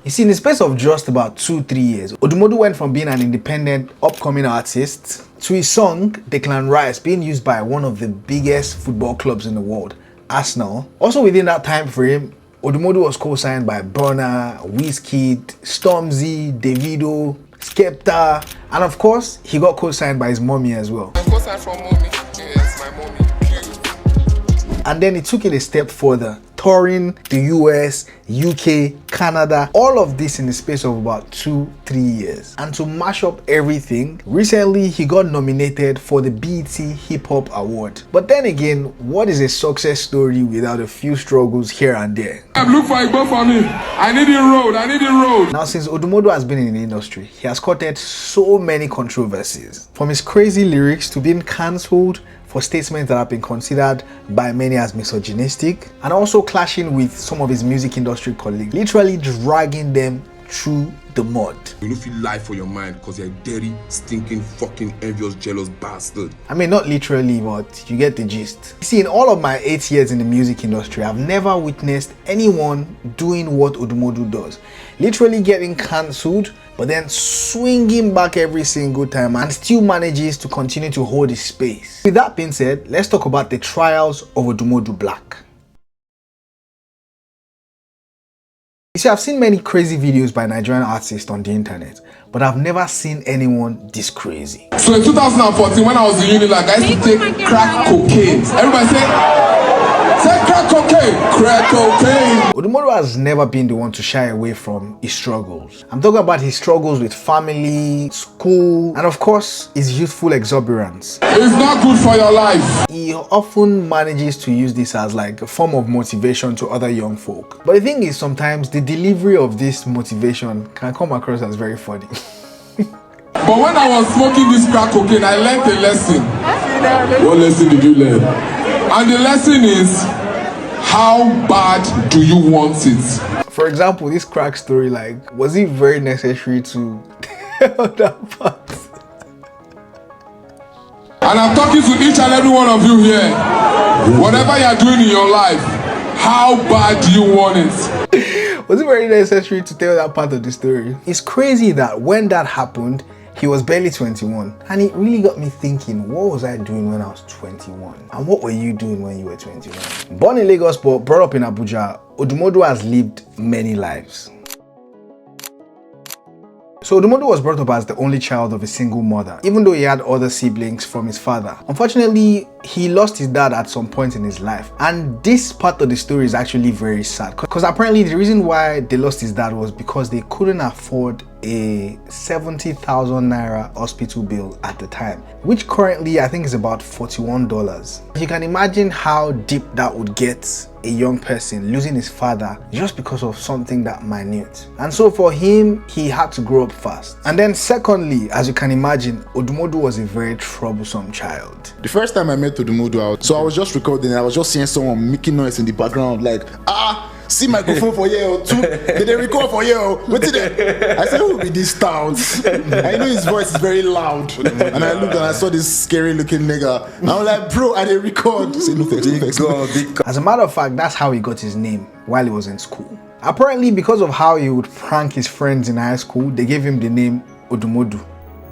You see, in the space of just about 2-3 years, Odumodu went from being an independent, upcoming artist to his song, Declan Rice, being used by one of the biggest football clubs in the world, Arsenal. Also within that time frame, Odumodu was co-signed by Burna, Wizkid, Stormzy, Davido, Skepta, and of course, he got co-signed by his mommy as well. I'm co-signed from mommy. Yes, my mommy. And then he took it a step further, touring the US, UK, Canada, all of this in the space of about 2-3 years. And to mash up everything, recently he got nominated for the BET Hip Hop Award. But then again, what is a success story without a few struggles here and there? Look for a go for me. I need a road. Now, since Odumodu has been in the industry, he has courted so many controversies. From his crazy lyrics to being cancelled for statements that have been considered by many as misogynistic, and also clashing with some of his music industry colleagues, literally dragging them through the mud. You don't feel life for your mind because you're a dirty, stinking, fucking envious, jealous bastard. I mean, not literally, but you get the gist. You see, in all of my 8 years in the music industry, I've never witnessed anyone doing what Odumodu does. Literally getting cancelled, but then swinging back every single time and still manages to continue to hold his space. With that being said, let's talk about the trials of Odumodu Black. You see, I've seen many crazy videos by Nigerian artists on the internet, but I've never seen anyone this crazy. So in 2014, when I was in Unilag, I used to take crack cocaine. Everybody say crack cocaine, crack cocaine. Odumodu has never been the one to shy away from his struggles. I'm talking about his struggles with family, school, and of course, his youthful exuberance. It's not good for your life. He often manages to use this as like a form of motivation to other young folk. But the thing is, sometimes the delivery of this motivation can come across as very funny. But when I was smoking this crack cocaine, I learned a lesson. What lesson did you learn? And the lesson is, how bad do you want it? For example, this crack story, like, was it very necessary to tell that part? And I'm talking to each and every one of you here. Whatever you're doing in your life, how bad do you want it? Was it very necessary to tell that part of the story? It's crazy that when that happened, he was barely 21, and it really got me thinking, what was I doing when I was 21? And what were you doing when you were 21? Born in Lagos but brought up in Abuja, Odumodu has lived many lives. So Odumodu was brought up as the only child of a single mother, even though he had other siblings from his father. Unfortunately, he lost his dad at some point in his life, and this part of the story is actually very sad, because apparently the reason why they lost his dad was because they couldn't afford a 70,000 naira hospital bill at the time, which currently I think is about $41. You can imagine how deep that would get a young person losing his father just because of something that minute. And so for him, he had to grow up fast. And then secondly, as you can imagine, Odumodu was a very troublesome child. The first time I met Odumodu, so I was just recording and I was just seeing someone making noise in the background, like, see microphone for you too. Did they record for you? What did they? I said, who will be this stout? I know his voice is very loud. And I looked and I saw this scary looking nigga. And I was like, bro, and they record. Say, no thanks. As a matter of fact, that's how he got his name while he was in school. Apparently, because of how he would prank his friends in high school, they gave him the name Odumodu.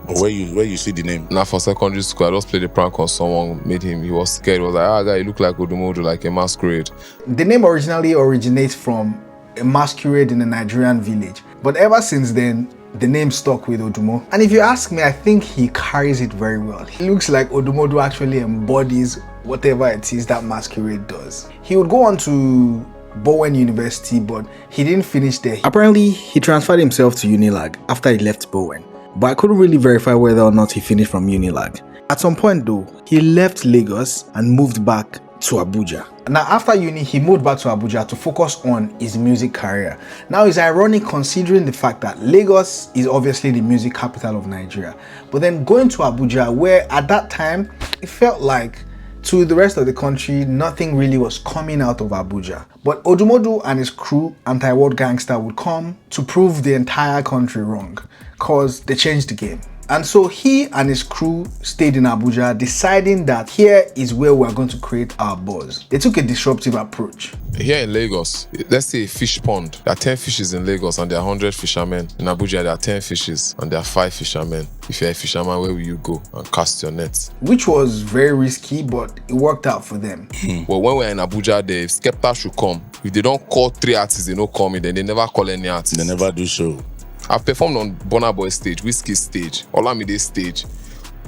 Where you see the name? Now for secondary school, I just played a prank on someone, made him, he was scared. He was like, guy, you look like Odumodu, like a masquerade. The name originally originates from a masquerade in a Nigerian village. But ever since then, the name stuck with Odumo. And if you ask me, I think he carries it very well. He looks like Odumodu actually embodies whatever it is that masquerade does. He would go on to Bowen University, but he didn't finish there. Apparently, he transferred himself to Unilag after he left Bowen, but I couldn't really verify whether or not he finished from Unilag. At some point though, he left Lagos and moved back to Abuja. Now after uni, he moved back to Abuja to focus on his music career. Now it's ironic considering the fact that Lagos is obviously the music capital of Nigeria, but then going to Abuja, where at that time, it felt like to the rest of the country, nothing really was coming out of Abuja. But Odumodu and his crew, Anti-World Gangsta, would come to prove the entire country wrong, cause they changed the game. And so he and his crew stayed in Abuja, deciding that here is where we're going to create our buzz. They took a disruptive approach. Here in Lagos, let's say a fish pond. There are 10 fishes in Lagos and there are 100 fishermen. In Abuja, there are 10 fishes and there are 5 fishermen. If you're a fisherman, where will you go and cast your nets? Which was very risky, but it worked out for them. But when we're in Abuja, the Skepta should come. If they don't call 3 artists, they don't call me, then they never call any artists. They never do show. I've performed on Burna Boy stage, Wizkid stage, Olamide stage.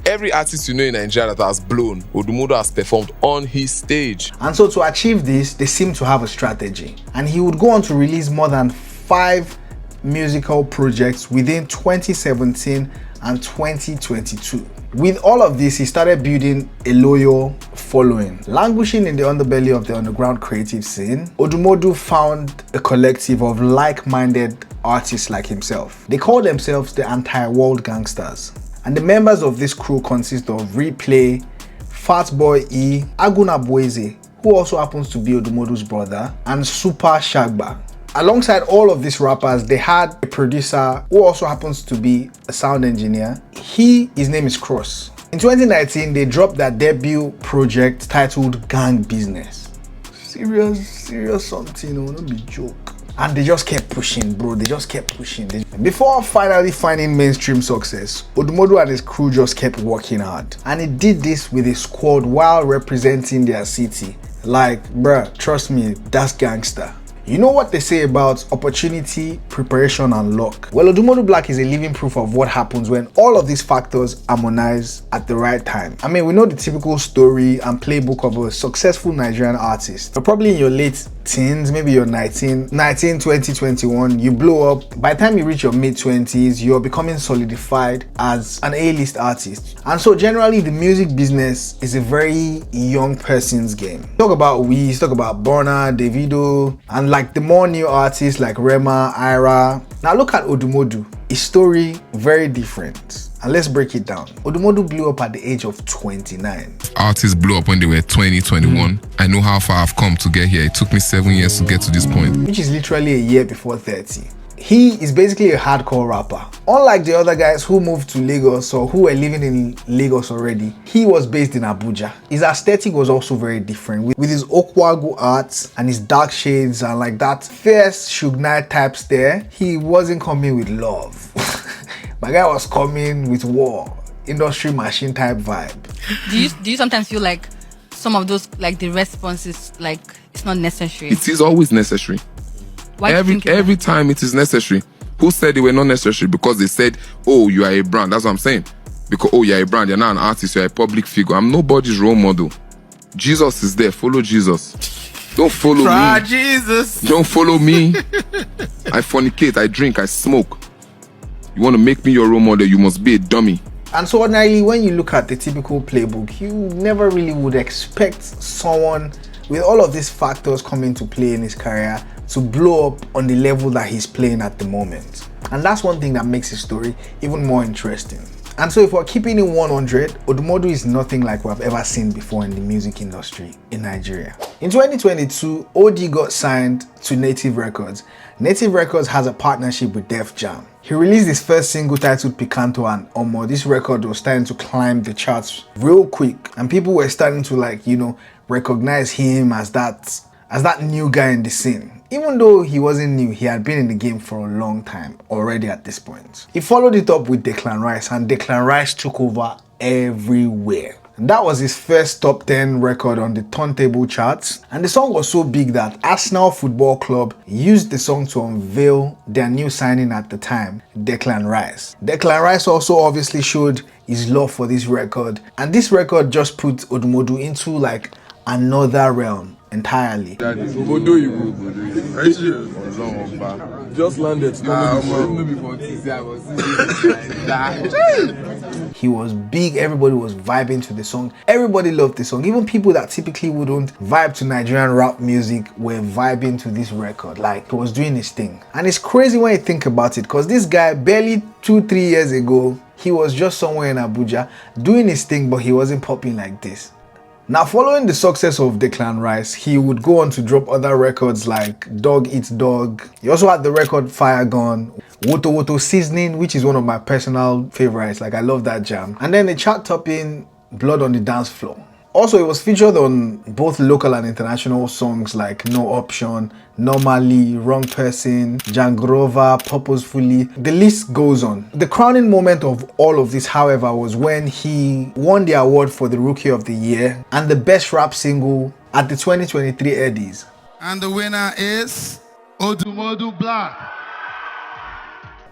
Every artist you know in Nigeria that has blown, Odumodu has performed on his stage. And so to achieve this, they seem to have a strategy. And he would go on to release more than 5 musical projects within 2017 and 2022. With all of this, he started building a loyal following. Languishing in the underbelly of the underground creative scene, Odumodu found a collective of like-minded artists like himself. They call themselves the anti-world gangstas. And the members of this crew consist of Replay, Fatboy E, Agunabueze, who also happens to be Odumodu's brother, and Super Shagba. Alongside all of these rappers, they had a producer who also happens to be a sound engineer. His name is Cross. In 2019, they dropped their debut project titled Gang Business. Serious something, don't be joke. And they just kept pushing, bro. They just kept pushing. Before finally finding mainstream success, Odumodu and his crew just kept working hard. And he did this with a squad while representing their city. Like, bruh, trust me, that's gangster. You know what they say about opportunity, preparation, and luck? Well, Odumodu is a living proof of what happens when all of these factors harmonize at the right time. I mean, we know the typical story and playbook of a successful Nigerian artist. You're probably in your late teens, maybe you're 19, 20, 21, you blow up. By the time you reach your mid-20s, you're becoming solidified as an A-list artist. And so generally, the music business is a very young person's game. Talk about Wiz, talk about Burna, Davido, and like the more new artists like Rema, Ira. Now look at Odumodu. His story, very different. And let's break it down. Odumodu blew up at the age of 29. Artists blew up when they were 20, 21. I know how far I've come to get here. It took me 7 years to get to this point. Which is literally a year before 30. He is basically a hardcore rapper. Unlike the other guys who moved to Lagos or who were living in Lagos already, he was based in Abuja. His aesthetic was also very different, with his Okwagu arts and his dark shades and like that fierce Suge Knight type stare. He wasn't coming with love. My guy was coming with war, industry machine type vibe. Do you sometimes feel like some of those, like the responses, like it's not necessary? It is always necessary. Why Every time it is necessary. Who said they were not necessary? Because they said, oh, you are a brand. That's what I'm saying. Because, oh, you're a brand. You're not an artist. You're a public figure. I'm nobody's role model. Jesus is there. Follow Jesus. Don't follow me. Jesus. Don't follow me. I fornicate. I drink. I smoke. You want to make me your role model? You must be a dummy. And so ordinarily, when you look at the typical playbook, you never really would expect someone with all of these factors coming to play in his career to blow up on the level that he's playing at the moment. And that's one thing that makes his story even more interesting. And so if we're keeping it 100, Odumodu is nothing like we've ever seen before in the music industry in Nigeria. In 2022, OD got signed to Native Records. Native Records has a partnership with Def Jam. He released his first single titled Picanto, and this record was starting to climb the charts real quick. And people were starting to recognize him as that new guy in the scene. Even though he wasn't new, he had been in the game for a long time already at this point. He followed it up with Declan Rice, and Declan Rice took over everywhere. And that was his first top 10 record on the turntable charts. And the song was so big that Arsenal Football Club used the song to unveil their new signing at the time, Declan Rice. Declan Rice also obviously showed his love for this record. And this record just put Odumodu into another realm entirely. Just landed. He was big, everybody was vibing to the song. Everybody loved the song. Even people that typically wouldn't vibe to Nigerian rap music were vibing to this record. He was doing his thing. And it's crazy when you think about it, because this guy barely 2-3 years ago, he was just somewhere in Abuja doing his thing, but he wasn't popping like this. Now, following the success of Declan Rice, he would go on to drop other records like Dog Eats Dog. He also had the record Fire Gun, Woto Woto Seasoning, which is one of my personal favorites. Like, I love that jam. And then the chart-topping Blood on the Dance Floor. Also, it was featured on both local and international songs like No Option, Normally, Wrong Person, Jangrova, Purposefully. The list goes on. The crowning moment of all of this, however, was when he won the award for the Rookie of the Year and the Best Rap Single at the 2023 Eddies. And the winner is Odumodu Black.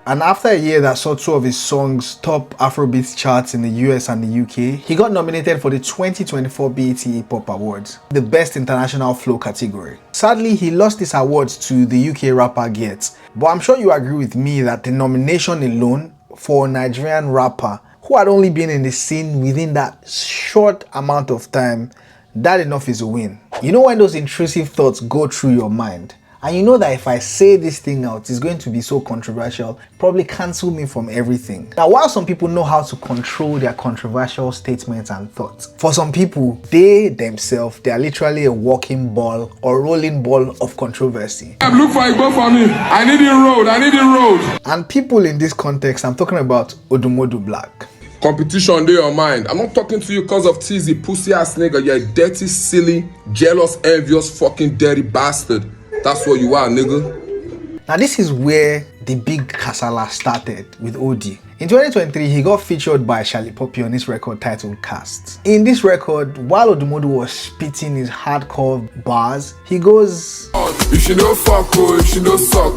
And after a year that saw two of his songs top Afrobeats charts in the US and the UK, he got nominated for the 2024 BET Hip Hop Awards, the Best International Flow category. Sadly, he lost his awards to the UK rapper Gets, but I'm sure you agree with me that the nomination alone for a Nigerian rapper who had only been in the scene within that short amount of time, that enough is a win. You know when those intrusive thoughts go through your mind? And you know that if I say this thing out, it's going to be so controversial, probably cancel me from everything. Now, while some people know how to control their controversial statements and thoughts, for some people, they themselves, they are literally a walking ball or rolling ball of controversy. Look for a go for me. I need a road. I need a road. And people in this context, I'm talking about Odumodu Black. Competition dey your mind. I'm not talking to you because of teasy, pussy ass nigga. You're a dirty, silly, jealous, envious, fucking dirty bastard. That's what you are, nigga. Now this is where the big kasala started with OD. In 2023, he got featured by Charlie Poppy on his record titled Cast. In this record, while Odumodu was spitting his hardcore bars, he goes, If she no fuck, oh, if she no suck,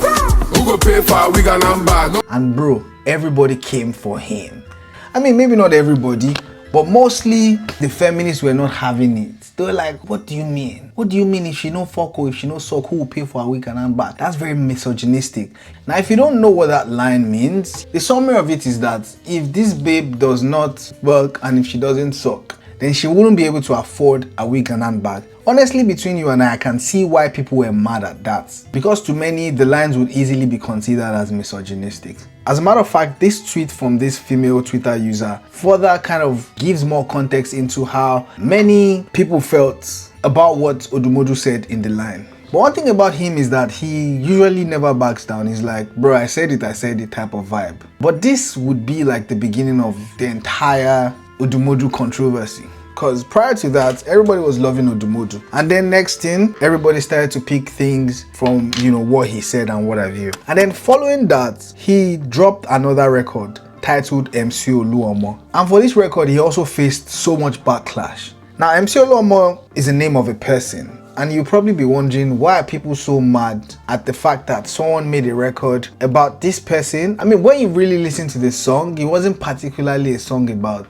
who go pay for a wig and number? And bro, everybody came for him. I mean, maybe not everybody, but mostly the feminists were not having it. They were like, what do you mean? What do you mean if she no fuck or if she no suck, who will pay for a week and I'm back? That's very misogynistic. Now, if you don't know what that line means, the summary of it is that if this babe does not work and if she doesn't suck, then she wouldn't be able to afford a week and handbag. Honestly, between you and I can see why people were mad at that. Because to many, the lines would easily be considered as misogynistic. As a matter of fact, this tweet from this female Twitter user further kind of gives more context into how many people felt about what Odumodu said in the line. But one thing about him is that he usually never backs down. He's like, bro, I said it type of vibe. But this would be like the beginning of the entire Odumodu controversy. Because prior to that, everybody was loving Odumodu. And then next thing, everybody started to pick things from, what he said and what have you. And then following that, he dropped another record titled MC Oluomo. And for this record, he also faced so much backlash. Now, MC Oluomo is the name of a person. And you'll probably be wondering, why are people so mad at the fact that someone made a record about this person? I mean, when you really listen to this song, it wasn't particularly a song about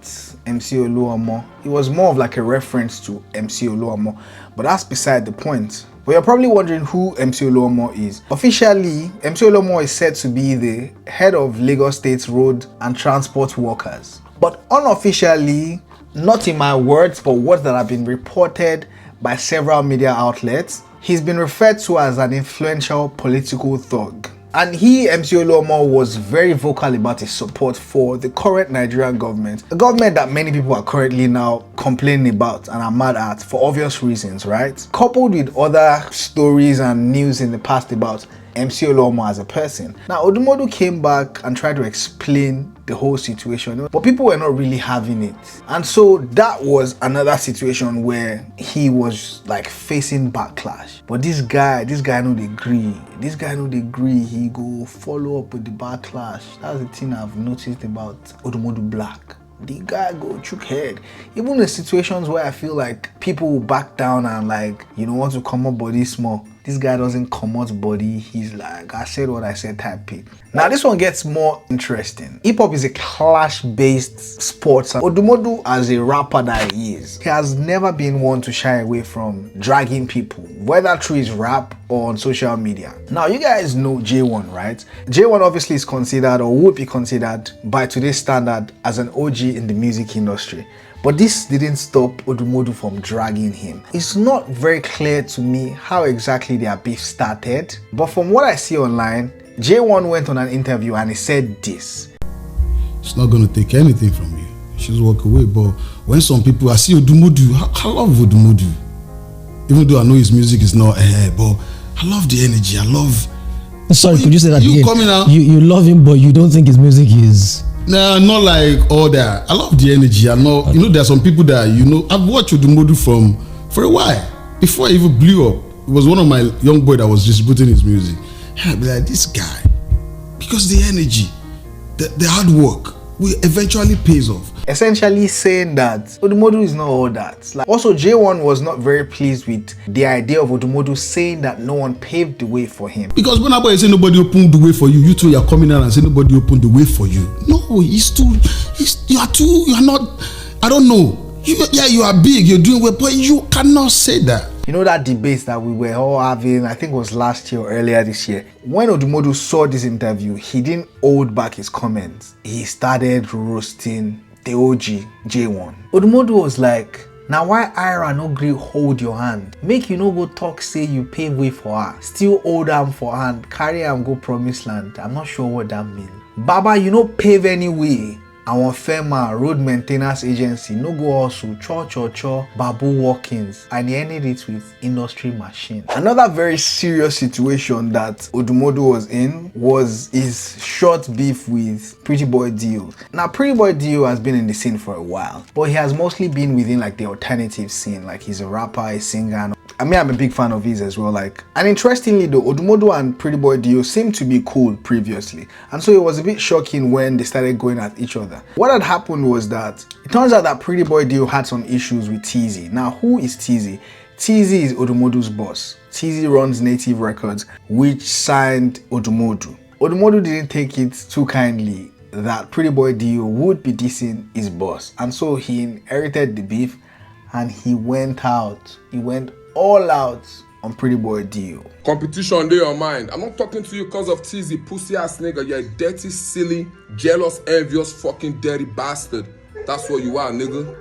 MC Oluomo. It was more of like a reference to MC Oluomo, but that's beside the point. But you're probably wondering who MC Oluomo is. Officially, MC Oluomo is said to be the head of Lagos State's road and transport workers. But unofficially, not in my words, but words that have been reported by several media outlets, he's been referred to as an influential political thug. And he, MC Oluomo, was very vocal about his support for the current Nigerian government, a government that many people are currently now complaining about and are mad at for obvious reasons, right? Coupled with other stories and news in the past about MC Oluomo as a person. Now, Odumodu came back and tried to explain the whole situation, but people were not really having it. And so that was another situation where he was like facing backlash. But this guy no dey agree. This guy no dey agree. He go follow up with the backlash. That's the thing I've noticed about Odumodu Black. The guy go chook head. Even in situations where I feel like people will back down and want to come up body small. This guy doesn't come out body. He's like, I said what I said type it. Now this one gets more interesting. Hip hop is a clash-based sport. Odumodu, as a rapper that he is, he has never been one to shy away from dragging people, whether through his rap or on social media. Now you guys know J1, right? J1 obviously is considered or would be considered by today's standard as an OG in the music industry. But this didn't stop Odumodu from dragging him. It's not very clear to me how exactly their beef started, but from what I see online, J1 went on an interview and he said this. It's not going to take anything from you. She's walk away. But when some people, I see Odumodu, I love Odumodu. Even though I know his music is not but I love the energy. I love. Sorry, could you say that you again? Coming out? You love him, but you don't think his music is. Nah, not like all that. I love the energy. I know. Okay. There are some people that I've watched Odumodu for a while before I even blew up. It was one of my young boy that was distributing his music. And I'd be like, this guy, because the energy, the hard work, will eventually pays off. Essentially saying that Odumodu is not all that. Like, also, J1 was not very pleased with the idea of Odumodu saying that no one paved the way for him. Because Burna Boy say nobody opened the way for you, you two are coming out and say nobody opened the way for you. No, you are not, I don't know. You are big, you're doing well, but you cannot say that. You know that debate that we were all having, I think it was last year or earlier this year. When Odumodu saw this interview, he didn't hold back his comments. He started roasting the OG J1. Odumodu was like, now why Ira no gree hold your hand? Make you no go talk say you pave way for her. Still hold am for hand, carry am go promised land. I'm not sure what that means. Baba, you no pave any way. Our FEMA road maintenance agency no go also cho babu walkings, and he ended it with industry machine. Another very serious situation that Odumodu was in was his short beef with Pretty Boy Dio. Now Pretty Boy Dio has been in the scene for a while, but he has mostly been within like the alternative scene. Like he's a rapper, a singer. I mean, I'm a big fan of his as well. And interestingly though, Odumodu and Pretty Boy Dio seemed to be cool previously, and so it was a bit shocking when they started going at each other. What had happened was that it turns out that Pretty Boy Dio had some issues with TZ. Now, who is TZ? TZ is Odumodu's boss. TZ runs Native Records, which signed Odumodu. Odumodu didn't take it too kindly that Pretty Boy Dio would be dissing his boss, and so he inherited the beef and he went out. He went all out on Pretty Boy Dio. Competition dey your mind. I'm not talking to you because of TZ, pussy ass nigga. You're a dirty, silly, jealous, envious, fucking dirty bastard. That's what you are, nigga.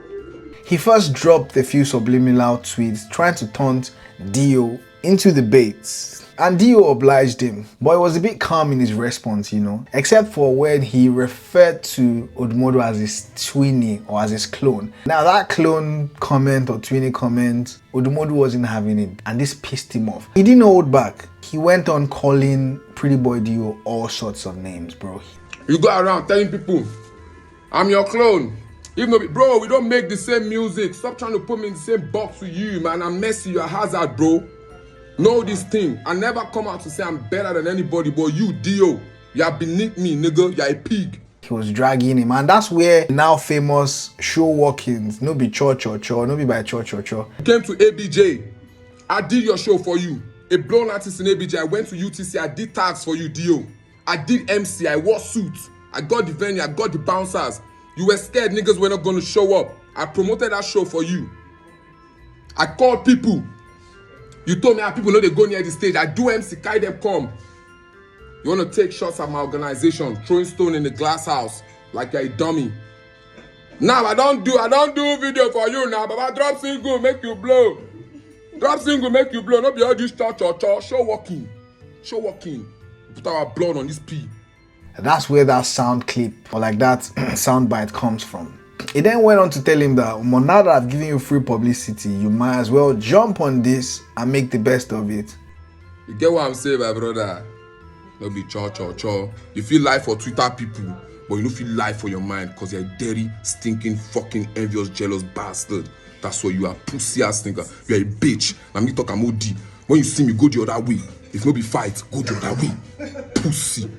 He first dropped a few subliminal tweets trying to taunt Dio into the bait, and Dio obliged him, but it was a bit calm in his response, except for when he referred to Odumodu as his twinny or as his clone. Now that clone comment or twinny comment, Odumodu wasn't having it, and this pissed him off. He didn't hold back. He went on calling Pretty Boy Dio all sorts of names, bro. You go around telling people, I'm your clone. Even though, bro, we don't make the same music. Stop trying to put me in the same box with you, man. I'm messy, you're a hazard, bro. Know this thing. I never come out to say I'm better than anybody, but you, Dio, you're beneath me, nigga. You're a pig. He was dragging him, and that's where now famous show walkings, no be cho, no be by cho. Came to ABJ. I did your show for you. A blown artist in ABJ. I went to UTC. I did tags for you, Dio. I did MC. I wore suits. I got the venue. I got the bouncers. You were scared niggas were not going to show up. I promoted that show for you. I called people. You told me how people know they go near the stage. I do MC, carry them come. You want to take shots at my organization, throwing stone in the glass house like you're a dummy. Now I don't do video for you now, but I drop single, make you blow. Drop single, make you blow. Not be all this show walking. Put our blood on this P. That's where that sound clip or like that sound bite comes from. It then went on to tell him that now that I've given you free publicity, you might as well jump on this and make the best of it. You get what I'm saying, my brother? Don't be cho. You feel life for Twitter people, but you don't feel life for your mind because you're a dirty, stinking, fucking, envious, jealous bastard. That's what you are, pussy ass nigga. You're a bitch. Now me talk I'm OD. When you see me, go the other way. If no be fight, go the other way. Pussy.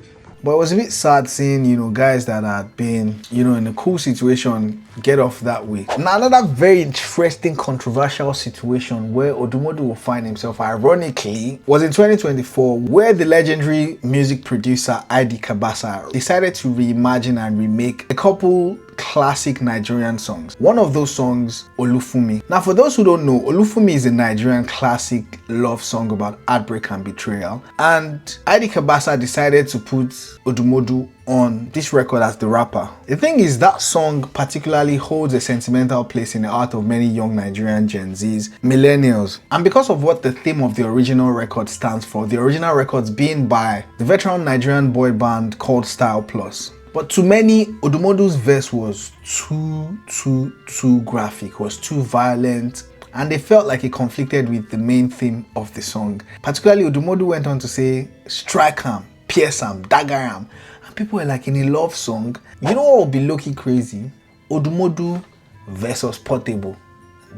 But it was a bit sad seeing, guys that had been, in a cool situation get off that way. Now, another very interesting, controversial situation where Odumodu will find himself, ironically, was in 2024, where the legendary music producer ID Kabasa decided to reimagine and remake a couple classic Nigerian songs. One of those songs, Olufumi. Now, for those who don't know, Olufumi is a Nigerian classic love song about heartbreak and betrayal. And ID Kabasa decided to put Odumodu on this record as the rapper. The thing is, that song particularly holds a sentimental place in the heart of many young Nigerian Gen Zs, millennials. And because of what the theme of the original record stands for, the original records being by the veteran Nigerian boy band called Style Plus. But to many, Odumodu's verse was too graphic, was too violent, and they felt like it conflicted with the main theme of the song. Particularly, Odumodu went on to say, strike him, pierce him, dagger him. And people were like, in a love song, you know what would be low-key crazy? Odumodu versus Portable.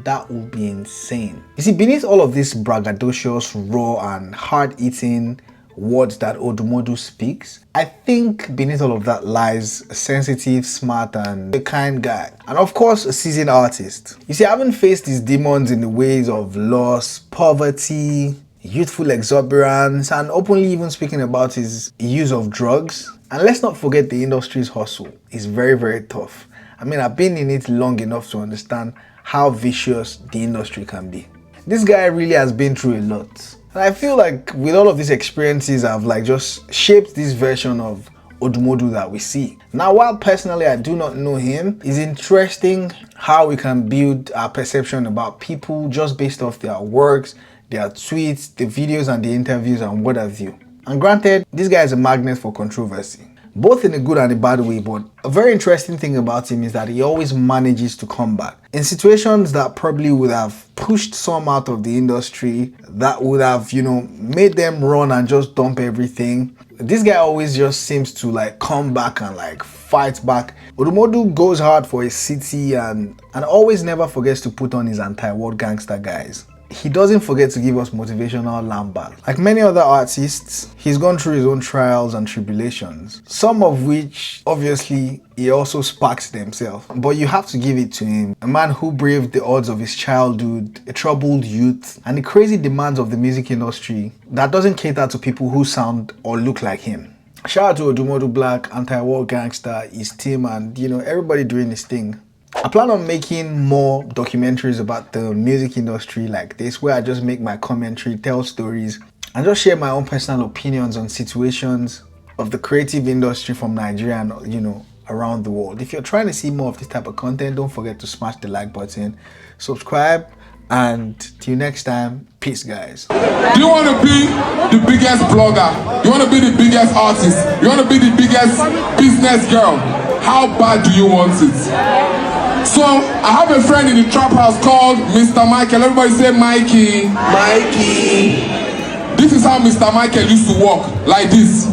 That would be insane. You see, beneath all of this braggadocious, raw and hard-eating words that Odumodu speaks, I think beneath all of that lies a sensitive, smart and a kind guy. And of course, a seasoned artist. You see, having faced his demons in the ways of loss, poverty, youthful exuberance, and openly even speaking about his use of drugs. And let's not forget the industry's hustle is very, very tough. I mean, I've been in it long enough to understand how vicious the industry can be. This guy really has been through a lot. And I feel like with all of these experiences, I've like just shaped this version of Odumodu that we see. Now, while personally I do not know him, it's interesting how we can build our perception about people just based off their works, their tweets, the videos and the interviews and what have you. And granted, this guy is a magnet for controversy, both in a good and a bad way, but a very interesting thing about him is that he always manages to come back. In situations that probably would have pushed some out of the industry, that would have, made them run and just dump everything, this guy always just seems to like come back and like fight back. Odumodu goes hard for his city and always never forgets to put on his anti-war gangster guys. He doesn't forget to give us motivational lambast. Like many other artists, he's gone through his own trials and tribulations, some of which obviously he also sparks himself. But you have to give it to him. A man who braved the odds of his childhood, a troubled youth, and the crazy demands of the music industry that doesn't cater to people who sound or look like him. Shout out to Odumodu Black, Anti-War Gangster, his team, and everybody doing his thing. I plan on making more documentaries about the music industry like this, where I just make my commentary, tell stories, and just share my own personal opinions on situations of the creative industry from Nigeria and, around the world. If you're trying to see more of this type of content, don't forget to smash the like button, subscribe, and till next time, peace guys. Do you want to be the biggest blogger? You want to be the biggest artist? You want to be the biggest business girl? How bad do you want it? So, I have a friend in the trap house called Mr. Michael. Everybody say Mikey. Mikey. This is how Mr. Michael used to walk, like this.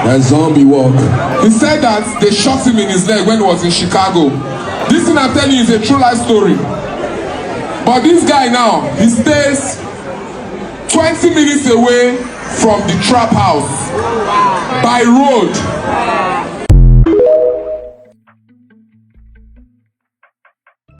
That zombie walk. He said that they shot him in his leg when he was in Chicago. This thing I'm telling you is a true life story. But this guy now, he stays 20 minutes away from the trap house by road.